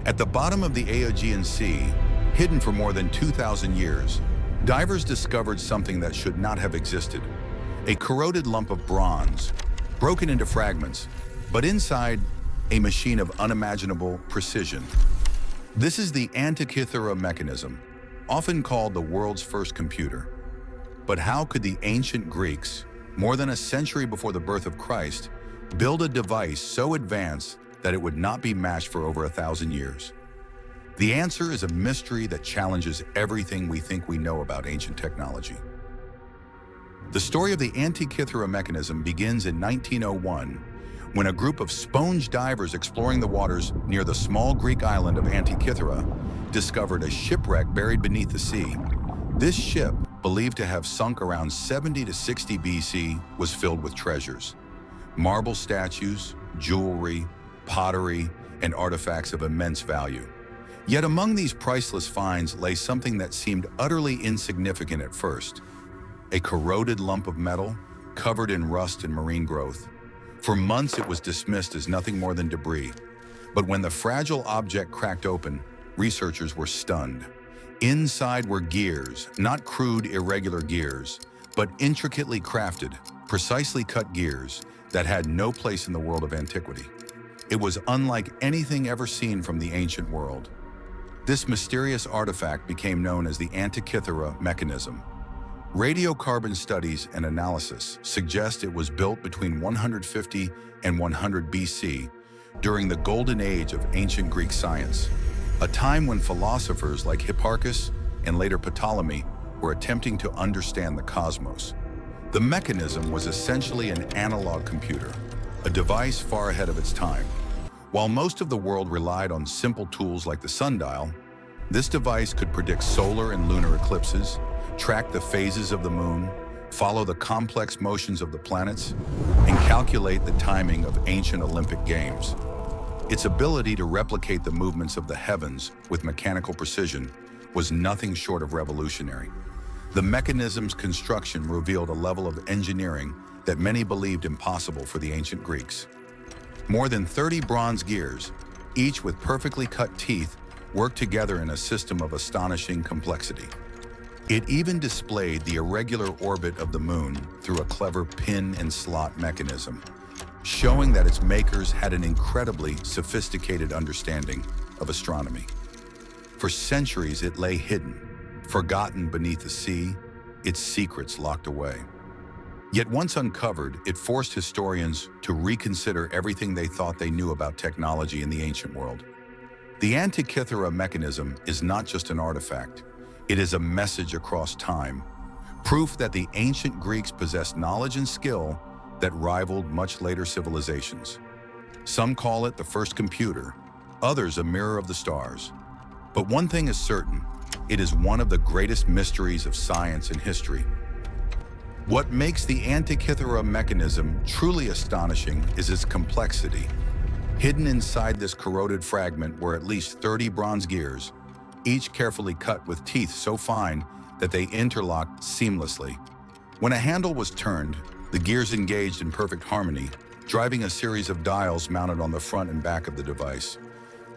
At the bottom of the Aegean Sea, hidden for more than 2,000 years, divers discovered something that should not have existed. A corroded lump of bronze, broken into fragments, but inside, a machine of unimaginable precision. This is the Antikythera mechanism, often called the world's first computer. But how could the ancient Greeks, more than a century before the birth of Christ, build a device so advanced that it would not be matched for over 1,000 years? The answer is a mystery that challenges everything we think we know about ancient technology. The story of the Antikythera mechanism begins in 1901, when a group of sponge divers exploring the waters near the small Greek island of Antikythera discovered a shipwreck buried beneath the sea. This ship, believed to have sunk around 70 to 60 BC, was filled with treasures. Marble statues, jewelry, pottery, and artifacts of immense value. Yet among these priceless finds lay something that seemed utterly insignificant at first. A corroded lump of metal, covered in rust and marine growth. For months it was dismissed as nothing more than debris. But when the fragile object cracked open, researchers were stunned. Inside were gears, not crude, irregular gears, but intricately crafted, precisely cut gears that had no place in the world of antiquity. It was unlike anything ever seen from the ancient world. This mysterious artifact became known as the Antikythera mechanism. Radiocarbon studies and analysis suggest it was built between 150 and 100 BC during the golden age of ancient Greek science, a time when philosophers like Hipparchus and later Ptolemy were attempting to understand the cosmos. The mechanism was essentially an analog computer, a device far ahead of its time. While most of the world relied on simple tools like the sundial, this device could predict solar and lunar eclipses, track the phases of the moon, follow the complex motions of the planets, and calculate the timing of ancient Olympic games. Its ability to replicate the movements of the heavens with mechanical precision was nothing short of revolutionary. The mechanism's construction revealed a level of engineering that many believed impossible for the ancient Greeks. More than 30 bronze gears, each with perfectly cut teeth, worked together in a system of astonishing complexity. It even displayed the irregular orbit of the moon through a clever pin and slot mechanism, showing that its makers had an incredibly sophisticated understanding of astronomy. For centuries it lay hidden, forgotten beneath the sea, its secrets locked away. Yet once uncovered, it forced historians to reconsider everything they thought they knew about technology in the ancient world. The Antikythera mechanism is not just an artifact. It is a message across time, proof that the ancient Greeks possessed knowledge and skill that rivaled much later civilizations. Some call it the first computer, others a mirror of the stars. But one thing is certain, it is one of the greatest mysteries of science and history. What makes the Antikythera mechanism truly astonishing is its complexity. Hidden inside this corroded fragment were at least 30 bronze gears, each carefully cut with teeth so fine that they interlocked seamlessly. When a handle was turned, the gears engaged in perfect harmony, driving a series of dials mounted on the front and back of the device.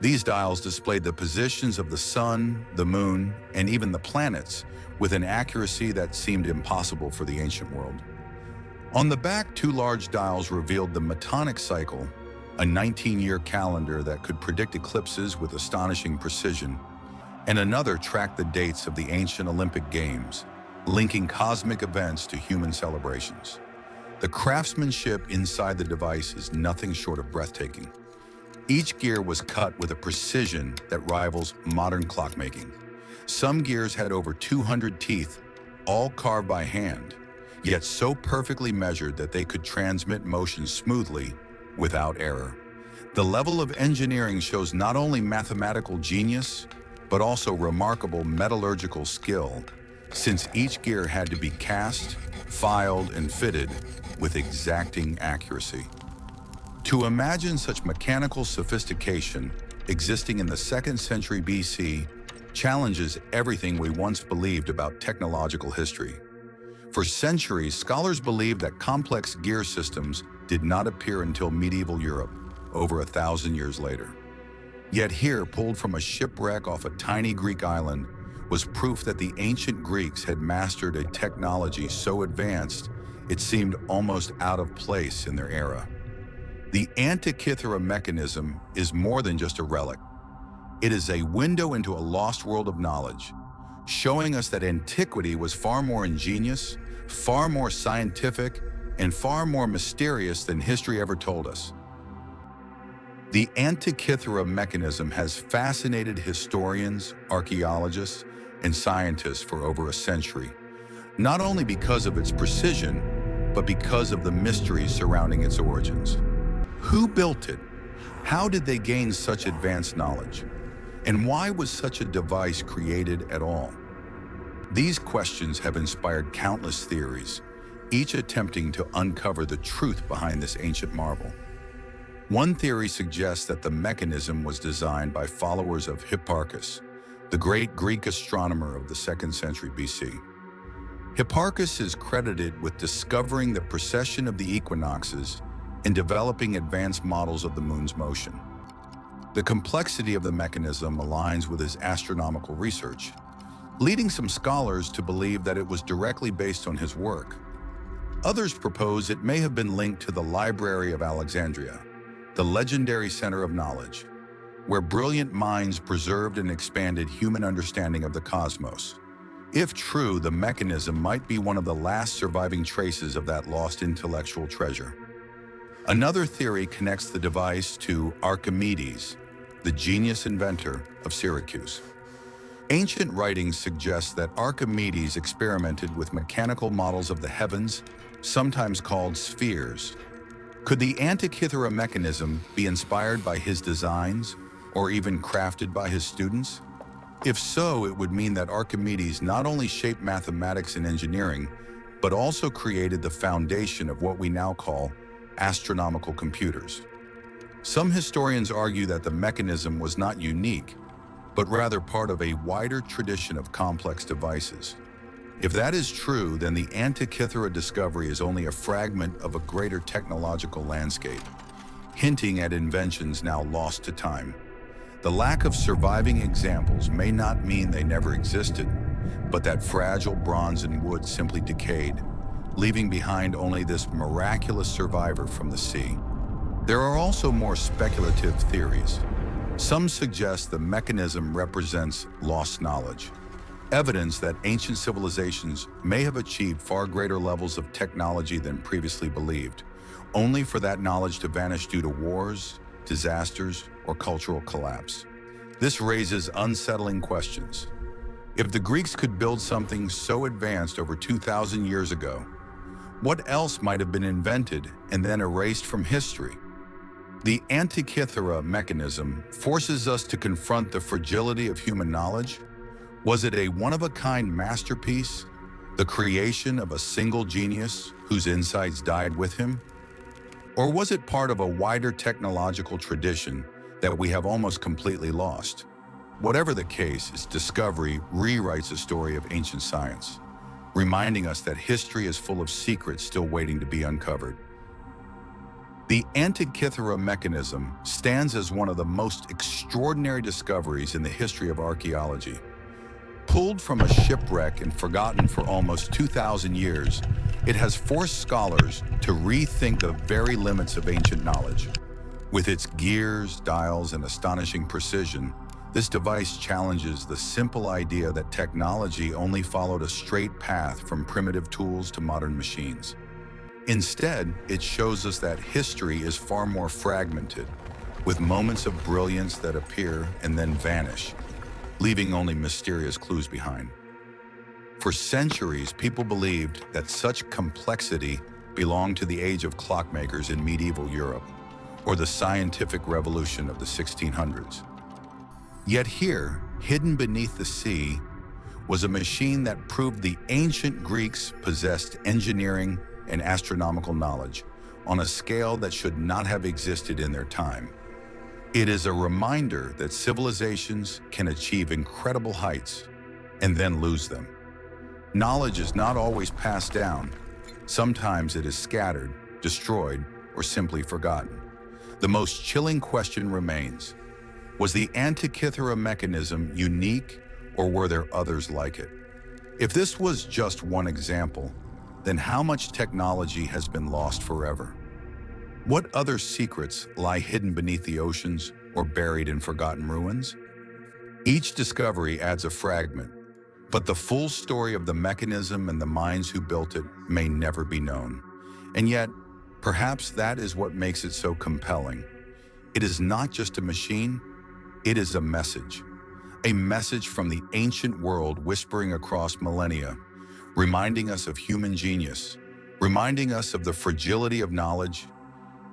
These dials displayed the positions of the sun, the moon, and even the planets with an accuracy that seemed impossible for the ancient world. On the back, 2 large dials revealed the Metonic cycle, a 19-year calendar that could predict eclipses with astonishing precision, and another tracked the dates of the ancient Olympic Games, linking cosmic events to human celebrations. The craftsmanship inside the device is nothing short of breathtaking. Each gear was cut with a precision that rivals modern clockmaking. Some gears had over 200 teeth, all carved by hand, yet so perfectly measured that they could transmit motion smoothly without error. The level of engineering shows not only mathematical genius, but also remarkable metallurgical skill, since each gear had to be cast, filed, and fitted with exacting accuracy. To imagine such mechanical sophistication existing in the 2nd century BC challenges everything we once believed about technological history. For centuries, scholars believed that complex gear systems did not appear until medieval Europe, over 1,000 years later. Yet here, pulled from a shipwreck off a tiny Greek island, was proof that the ancient Greeks had mastered a technology so advanced it seemed almost out of place in their era. The Antikythera mechanism is more than just a relic. It is a window into a lost world of knowledge, showing us that antiquity was far more ingenious, far more scientific, and far more mysterious than history ever told us. The Antikythera mechanism has fascinated historians, archaeologists, and scientists for over a century, not only because of its precision, but because of the mysteries surrounding its origins. Who built it? How did they gain such advanced knowledge? And why was such a device created at all? These questions have inspired countless theories, each attempting to uncover the truth behind this ancient marvel. One theory suggests that the mechanism was designed by followers of Hipparchus, the great Greek astronomer of the 2nd century BC. Hipparchus is credited with discovering the precession of the equinoxes and developing advanced models of the moon's motion. The complexity of the mechanism aligns with his astronomical research, leading some scholars to believe that it was directly based on his work. Others propose it may have been linked to the Library of Alexandria, the legendary center of knowledge, where brilliant minds preserved and expanded human understanding of the cosmos. If true, the mechanism might be one of the last surviving traces of that lost intellectual treasure. Another theory connects the device to Archimedes, the genius inventor of Syracuse. Ancient writings suggest that Archimedes experimented with mechanical models of the heavens, sometimes called spheres. Could the Antikythera mechanism be inspired by his designs, or even crafted by his students? If so, it would mean that Archimedes not only shaped mathematics and engineering, but also created the foundation of what we now call astronomical computers. Some historians argue that the mechanism was not unique, but rather part of a wider tradition of complex devices. If that is true, then the Antikythera discovery is only a fragment of a greater technological landscape, hinting at inventions now lost to time. The lack of surviving examples may not mean they never existed, but that fragile bronze and wood simply decayed, leaving behind only this miraculous survivor from the sea. There are also more speculative theories. Some suggest the mechanism represents lost knowledge, evidence that ancient civilizations may have achieved far greater levels of technology than previously believed, only for that knowledge to vanish due to wars, disasters, or cultural collapse. This raises unsettling questions. If the Greeks could build something so advanced over 2,000 years ago, what else might have been invented and then erased from history? The Antikythera mechanism forces us to confront the fragility of human knowledge. Was it a one-of-a-kind masterpiece, the creation of a single genius whose insights died with him? Or was it part of a wider technological tradition that we have almost completely lost? Whatever the case, its discovery rewrites the story of ancient science, reminding us that history is full of secrets still waiting to be uncovered. The Antikythera mechanism stands as one of the most extraordinary discoveries in the history of archaeology. Pulled from a shipwreck and forgotten for almost 2,000 years, it has forced scholars to rethink the very limits of ancient knowledge. With its gears, dials, and astonishing precision, this device challenges the simple idea that technology only followed a straight path from primitive tools to modern machines. Instead, it shows us that history is far more fragmented, with moments of brilliance that appear and then vanish, leaving only mysterious clues behind. For centuries, people believed that such complexity belonged to the age of clockmakers in medieval Europe, or the scientific revolution of the 1600s. Yet here, hidden beneath the sea, was a machine that proved the ancient Greeks possessed engineering and astronomical knowledge on a scale that should not have existed in their time. It is a reminder that civilizations can achieve incredible heights and then lose them. Knowledge is not always passed down. Sometimes it is scattered, destroyed, or simply forgotten. The most chilling question remains: Was the Antikythera mechanism unique, or were there others like it? If this was just one example, then how much technology has been lost forever? What other secrets lie hidden beneath the oceans or buried in forgotten ruins? Each discovery adds a fragment, but the full story of the mechanism and the minds who built it may never be known. And yet, perhaps that is what makes it so compelling. It is not just a machine, it is a message. A message from the ancient world whispering across millennia, reminding us of human genius, reminding us of the fragility of knowledge,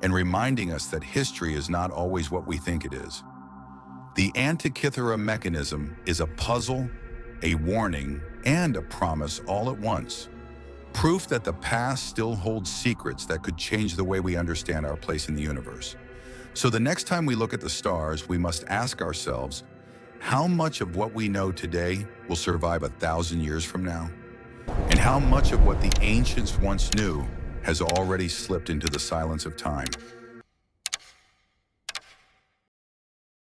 and reminding us that history is not always what we think it is. The Antikythera mechanism is a puzzle, a warning, and a promise all at once. Proof that the past still holds secrets that could change the way we understand our place in the universe. So the next time we look at the stars, we must ask ourselves, how much of what we know today will survive 1,000 years from now? And how much of what the ancients once knew has already slipped into the silence of time?